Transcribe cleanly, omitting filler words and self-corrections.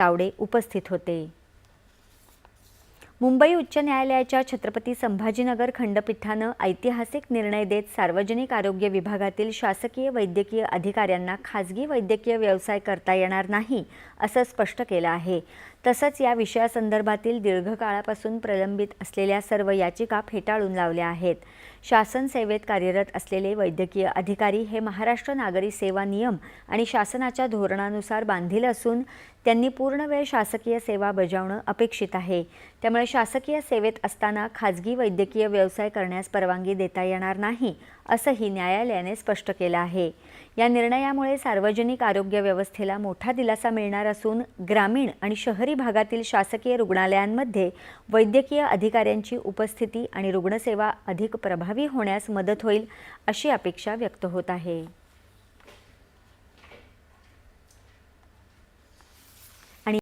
तावडे उपस्थित होते। मुंबई उच्च न्यायालयाच्या छत्रपती संभाजीनगर खंडपीठानं ऐतिहासिक निर्णय देत सार्वजनिक आरोग्य विभागातील शासकीय वैद्यकीय अधिकाऱ्यांना खाजगी वैद्यकीय व्यवसाय करता येणार नाही असं स्पष्ट केलं आहे। तसंच या विषयासंदर्भातील दीर्घकाळापासून प्रलंबित असलेल्या सर्व याचिका फेटाळून लावल्या आहेत। शासन सेवेत कार्यरत असलेले वैद्यकीय अधिकारी हे महाराष्ट्र नागरी सेवा नियम आणि शासनाच्या धोरणानुसार बांधील असून त्यांनी पूर्ण वेळ शासकीय सेवा बजावणं अपेक्षित आहे। त्यामुळे शासकीय सेवेत असताना खाजगी वैद्यकीय व्यवसाय करण्यास परवानगी देता येणार नाही असंही न्यायालयाने स्पष्ट केलं आहे। या निर्णयामुळे सार्वजनिक आरोग्य व्यवस्थेला मोठा दिलासा मिळणार असून ग्रामीण आणि शहरी भागातील शासकीय रुग्णालयांमध्ये वैद्यकीय अधिकाऱ्यांची उपस्थिती आणि रुग्णसेवा अधिक प्रभावी होण्यास मदत होईल अशी अपेक्षा व्यक्त होत आहे।